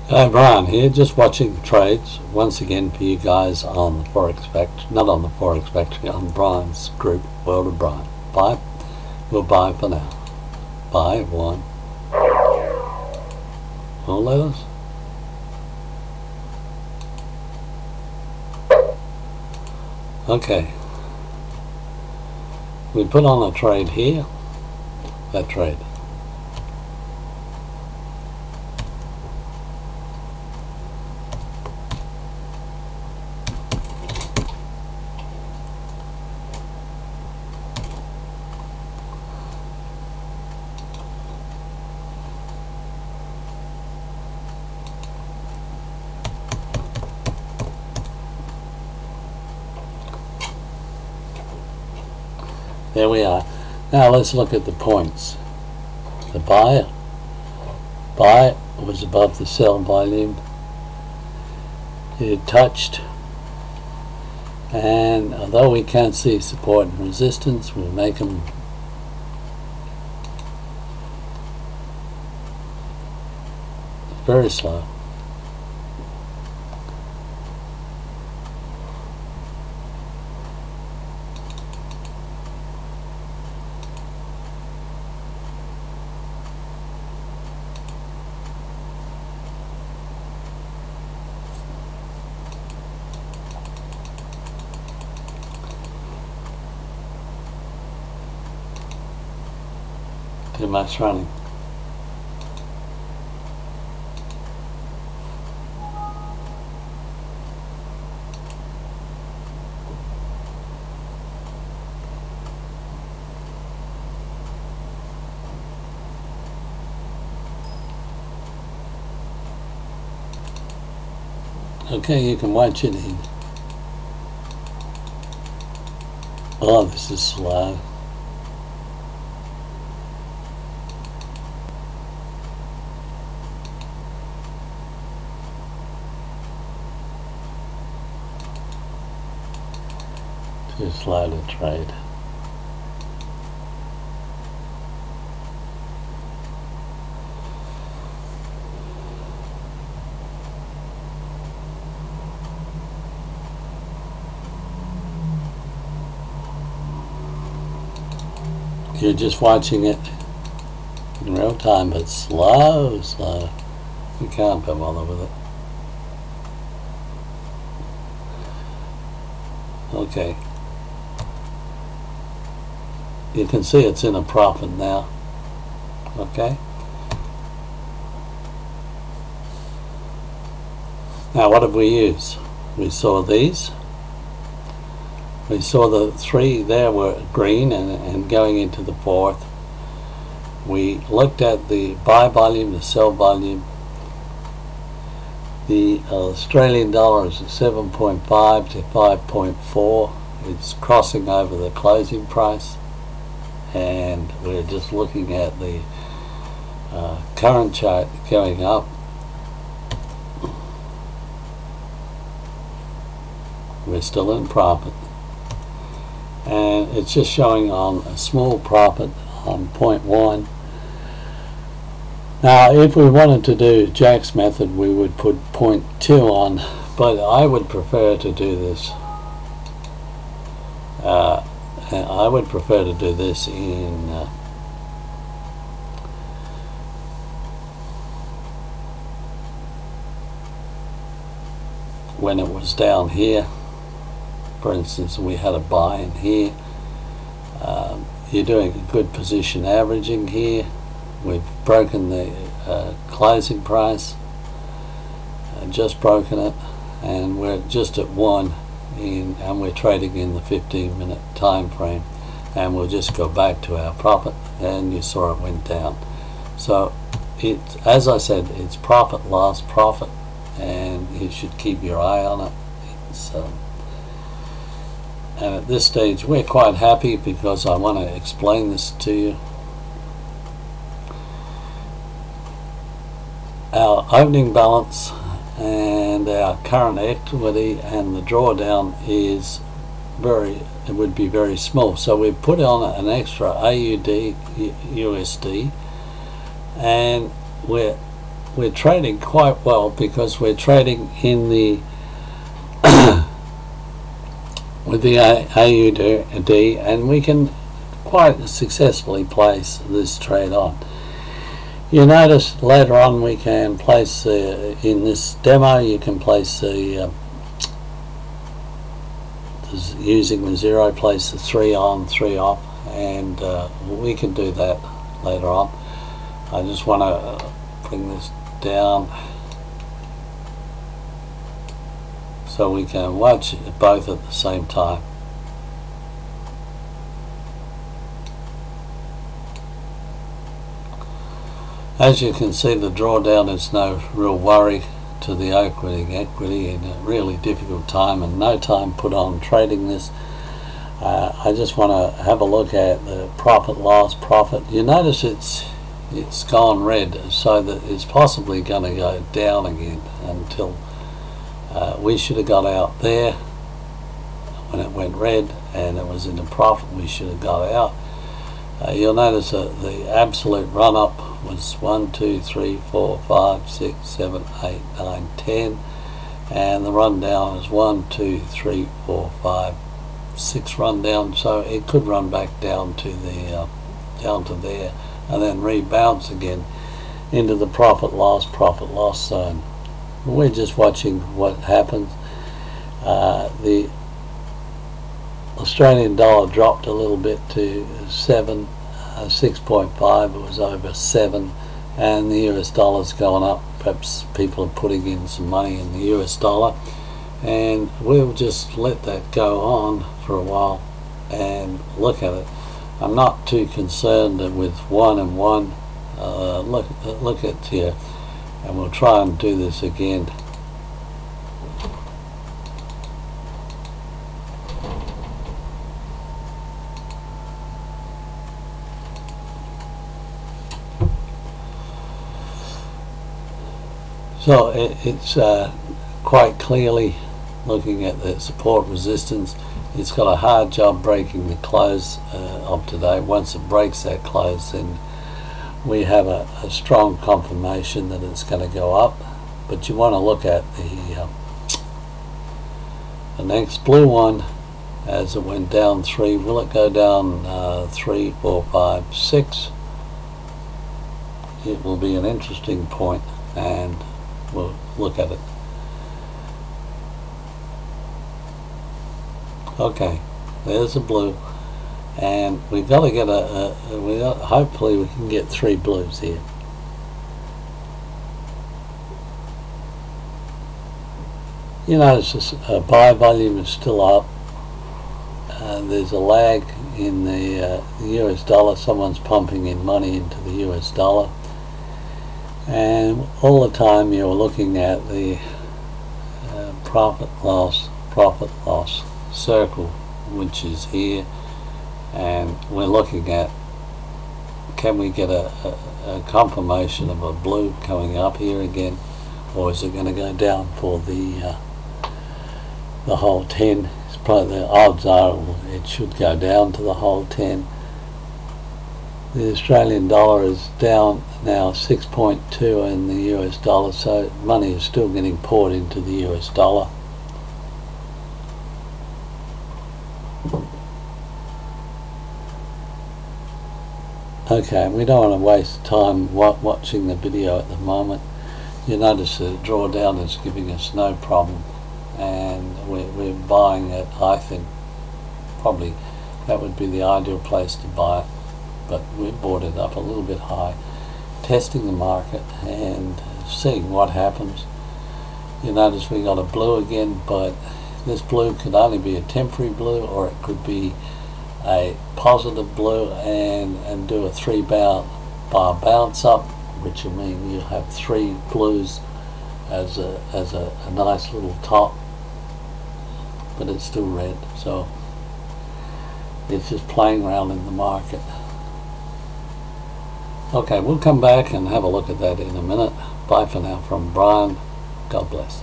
Brian here, just watching the trades once again for you guys on the Forex Factory, not on the Forex Factory, on Brian's group, World of Brian. Buy, we'll buy for now. Buy one. All letters. Okay. We put on a trade here. That trade. There we are. Now let's look at the points. The buy was above the sell volume. It touched, and although we can't see support and resistance, we'll make them very slow. Too much running. Okay, you can watch it in. Oh, this is slow. Too slow to trade. You're just watching it in real time, but slow. You can't be bothered with it. Okay. You can see it's in a profit now. Okay. Now what did we use? We saw these. We saw the three there were green and going into the fourth. We looked at the buy volume, the sell volume. The Australian dollar is 7.5 to 5.4. It's crossing over the closing price. And we're just looking at the current chart going up. We're still in profit. And it's just showing on a small profit on 0.1. Now if we wanted to do Jack's method, we would put 0.2 on, but I would prefer to do this in when it was down here. For instance, we had a buy in here. You're doing a good position averaging here. We've broken the closing price, just broken it, and we're just at 1 and we're trading in the 15-minute time frame, and we'll just go back to our profit, and you saw it went down. So it's, as I said, it's profit, loss, profit, and you should keep your eye on it. And at this stage we're quite happy because I want to explain this to you. Our opening balance and our current equity and the drawdown is it would be very small. So we put on an extra AUD USD, and we're we're trading quite well because we're trading in the with the AUD, and we can quite successfully place this trade on. You notice later on we can place in this demo you can place the using the 0, place the 3 on 3 off, and we can do that later on. I just want to bring this down so we can watch both at the same time. As you can see, the drawdown is no real worry to the opening equity in a really difficult time, and no time put on trading this. I just want to have a look at the profit loss. You notice it's gone red, so that it's possibly going to go down again until we should have got out there when it went red and it was in a profit. We should have got out. You'll notice that the absolute run up was 1, 2, 3, 4, 5, 6, 7, 8, 9, 10, and the run down is 1, 2, 3, 4, 5, 6 run down. So it could run back down to the down to there and then rebounds again into the profit loss zone. We're just watching what happens. The Australian dollar dropped a little bit to 6.5. It was over 7, and the US dollar's gone up. Perhaps people are putting in some money in the US dollar, and we'll just let that go on for a while and look at it. I'm not too concerned with 1 and 1. Look at here, and we'll try and do this again. So it's quite clearly looking at the support resistance. It's got a hard job breaking the close of today. Once it breaks that close, then we have a strong confirmation that it's going to go up. But you want to look at the next blue one as it went down 3. Will it go down 3, 4, 5, 6? It will be an interesting point, and we'll look at it. Okay, there's a blue, and we've got to get hopefully we can get 3 blues here. You notice this buy volume is still up. There's a lag in the US dollar. Someone's pumping in money into the US dollar, and all the time you're looking at the profit loss circle, which is here, and we're looking at, can we get a confirmation of a blue coming up here again, or is it going to go down for the whole 10? It's probably, the odds are it should go down to the whole 10. The Australian dollar is down now 6.2 in the US dollar, so money is still getting poured into the US dollar. Okay, we don't want to waste time watching the video at the moment. You notice the drawdown is giving us no problem, and we're buying it. I think probably that would be the ideal place to buy it, but we bought it up a little bit high, testing the market and seeing what happens. You notice we got a blue again, but this blue could only be a temporary blue, or it could be a positive blue and do a 3-bar bounce up, which will mean you have 3 blues as a nice little top, but it's still red. So it's just playing around in the market. Okay, we'll come back and have a look at that in a minute. Bye for now from Brian. God bless.